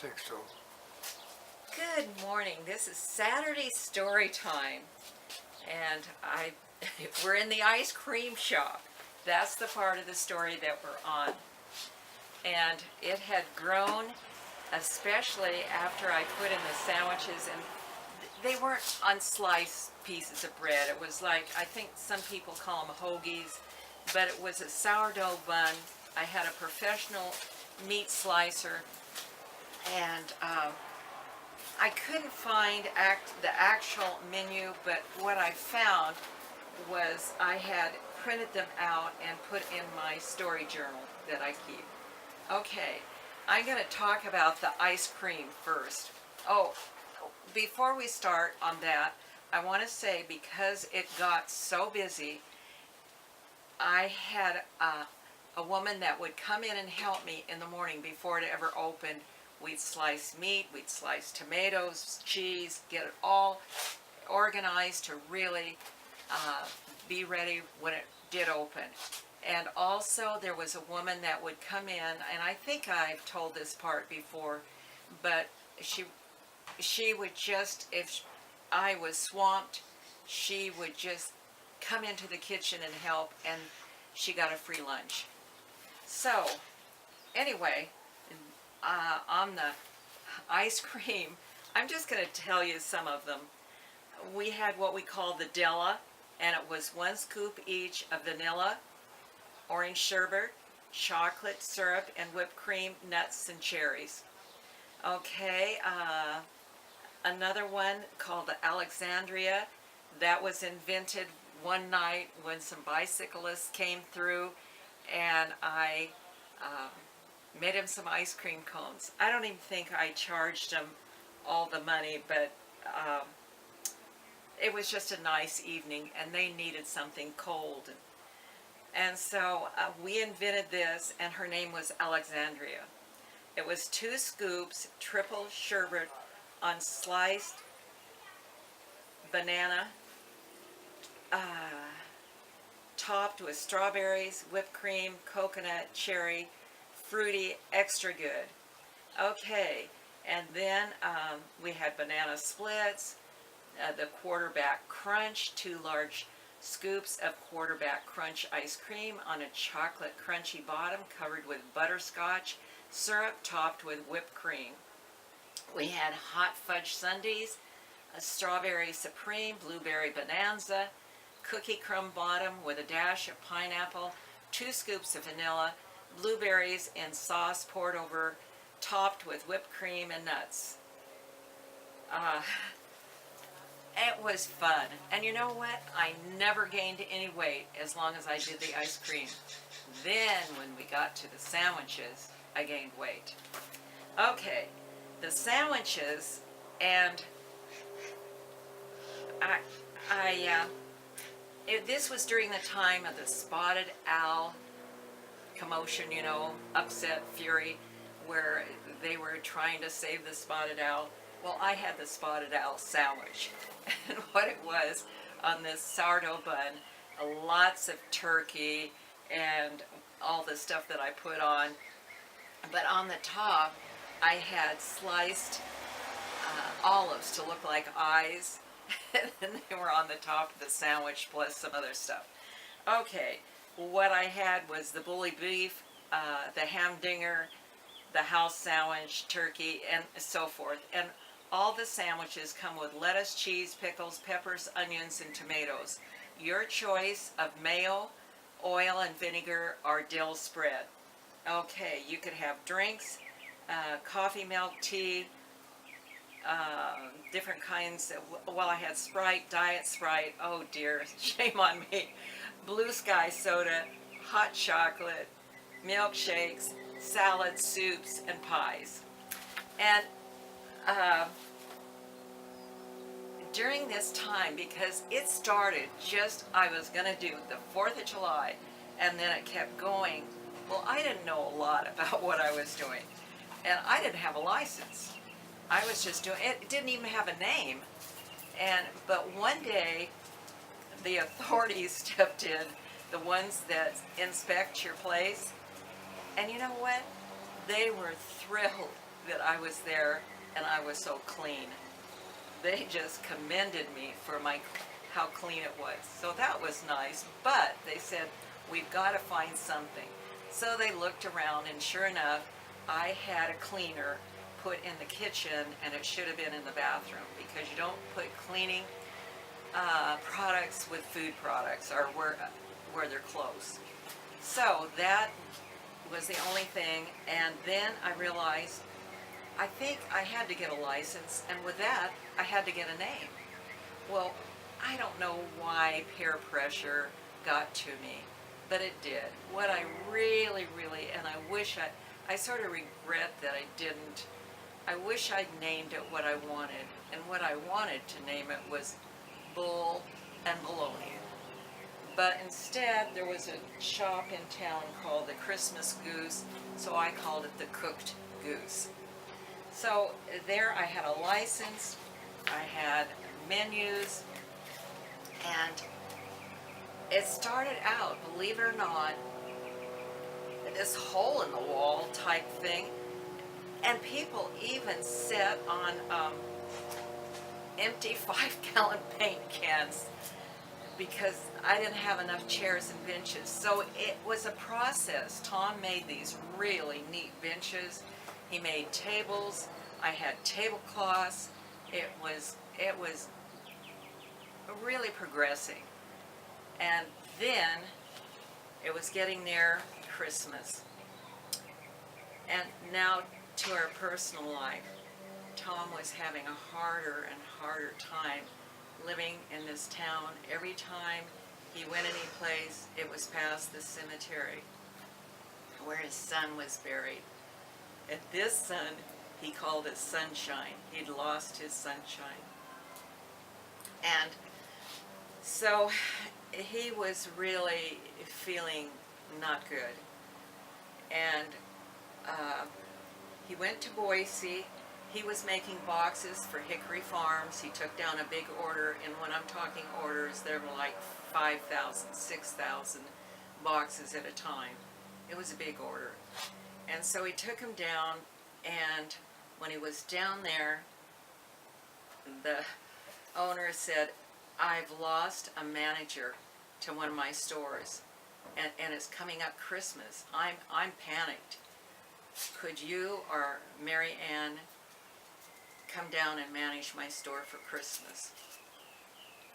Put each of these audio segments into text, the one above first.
think so. Good morning. This is Saturday story time, and we're in the ice cream shop. That's the part of the story that we're on. And it had grown, especially after I put in the sandwiches, and they weren't on sliced pieces of bread. It was like, I think some people call them hoagies, but it was a sourdough bun. I had a professional meat slicer, and I couldn't find the actual menu, but what I found was I had printed them out and put in my story journal that I keep. Okay, I'm going to talk about the ice cream first. Oh, before we start on that, I want to say, because it got so busy, I had a woman that would come in and help me in the morning before it ever opened. We'd slice meat, we'd slice tomatoes, cheese, get it all organized to really be ready when it did open. And also there was a woman that would come in, and I think I've told this part before, but she would just, if I was swamped, she would just come into the kitchen and help, and she got a free lunch. So anyway, on the ice cream, I'm just going to tell you some of them. We had what we call the Della, and it was 1 scoop each of vanilla, orange sherbet, chocolate syrup, and whipped cream, nuts, and cherries. Okay, another one called the Alexandria. That was invented one night when some bicyclists came through, and I made him some ice cream cones. I don't even think I charged him all the money, but it was just a nice evening, and they needed something cold. And so we invented this, and her name was Alexandria. It was 2 scoops, triple sherbet on sliced banana, topped with strawberries, whipped cream, coconut, cherry, fruity, extra good. Okay, and then we had banana splits, the quarterback crunch, 2 large scoops of quarterback crunch ice cream on a chocolate crunchy bottom covered with butterscotch syrup topped with whipped cream. We had hot fudge sundaes, a strawberry supreme, blueberry bonanza, cookie crumb bottom with a dash of pineapple, 2 scoops of vanilla, blueberries in sauce poured over, topped with whipped cream and nuts. It was fun. And you know what? I never gained any weight as long as I did the ice cream. Then when we got to the sandwiches, I gained weight. Okay, the sandwiches, and this was during the time of the spotted owl commotion, you know, upset, fury, where they were trying to save the spotted owl. Well, I had the spotted owl sandwich, and what it was on this sourdough bun, lots of turkey and all the stuff that I put on, but on the top I had sliced olives to look like eyes, and they were on the top of the sandwich plus some other stuff. Okay, what I had was the bully beef, the ham dinger, the house sandwich, turkey, and so forth. And all the sandwiches come with lettuce, cheese, pickles, peppers, onions, and tomatoes. Your choice of mayo, oil, and vinegar, or dill spread. Okay, you could have drinks, coffee, milk, tea, different kinds. Well, I had Sprite, Diet Sprite. Oh dear, shame on me. Blue Sky soda, hot chocolate, milkshakes, salads, soups, and pies. And during this time, because it started just, I was going to do the 4th of July, and then it kept going. Well, I didn't know a lot about what I was doing, and I didn't have a license. I was just doing it. It didn't even have a name. But one day, the authorities stepped in, the ones that inspect your place, and you know what? They were thrilled that I was there and I was so clean. They just commended me for how clean it was. So that was nice, but they said, we've got to find something. So they looked around, and sure enough, I had a cleaner put in the kitchen, and it should have been in the bathroom, because you don't put cleaning products with food products, or where they're close. So that was the only thing, and then I realized I think I had to get a license, and with that, I had to get a name. Well, I don't know why peer pressure got to me, but it did. What I really, and I sort of regret that I didn't. I wish I'd named it what I wanted, and what I wanted to name it was Bull and Bologna. But instead, there was a shop in town called the Christmas Goose, so I called it the Cooked Goose. So there I had a license, I had menus, and it started out, believe it or not, this hole in the wall type thing, and people even sat on empty 5-gallon paint cans because I didn't have enough chairs and benches. So it was a process. Tom made these really neat benches. He made tables. I had tablecloths. It was really progressing. And then it was getting near Christmas. And now to our personal life. Tom was having a harder and harder time living in this town. Every time he went any place, it was past the cemetery where his son was buried. And this son, he called it sunshine. He'd lost his sunshine. And so he was really feeling not good. And he went to Boise. He was making boxes for Hickory Farms. He took down a big order, and when I'm talking orders, there were like 5,000, 6,000 boxes at a time. It was a big order. And so he took them down, and when he was down there, the owner said, I've lost a manager to one of my stores, and it's coming up Christmas. I'm panicked. Could you or Mary Ann come down and manage my store for Christmas?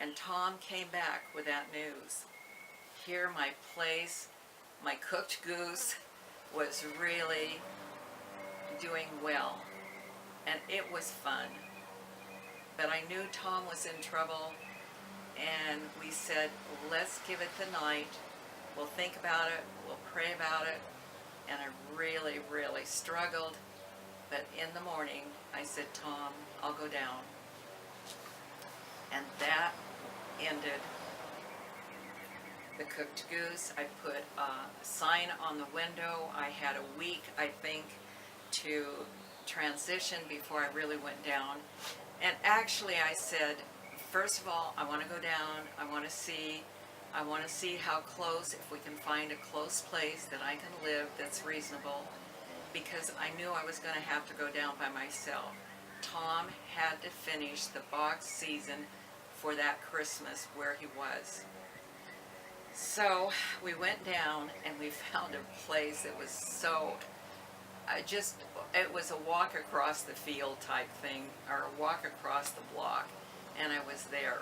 And Tom came back with that news. Here my place, my cooked goose, was really doing well, and it was fun. But I knew Tom was in trouble, and we said, let's give it the night. We'll think about it, we'll pray about it. And I really, really struggled. But in the morning, I said, Tom, I'll go down. And that ended the cooked goose. I put a sign on the window. I had a week, I think, to transition before I really went down. And actually I said, first of all, I want to go down. I want to see how close, if we can find a close place that I can live that's reasonable, because I knew I was going to have to go down by myself. Tom had to finish the box season for that Christmas where he was. So we went down and we found a place that was it was a walk across the field type thing, or a walk across the block, and I was there.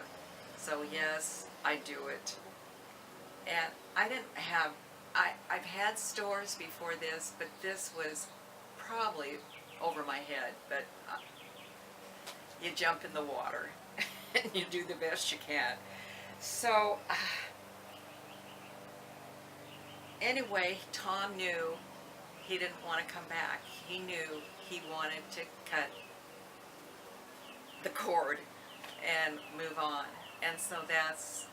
So yes, I do it. And I've had stores before this, but this was probably over my head, but you jump in the water and you do the best you can. So anyway, Tom knew he didn't want to come back. He knew he wanted to cut the cord and move on. And so that's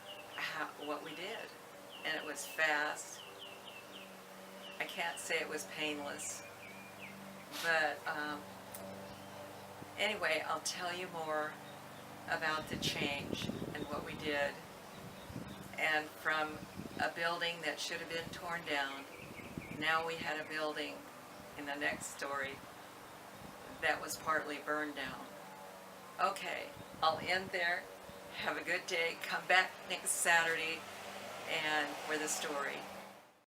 what we did. And it was fast. I can't say it was painless. But anyway, I'll tell you more about the change and what we did. And from a building that should have been torn down, now we had a building in the next story that was partly burned down. Okay, I'll end there. Have a good day. Come back next Saturday and for the story.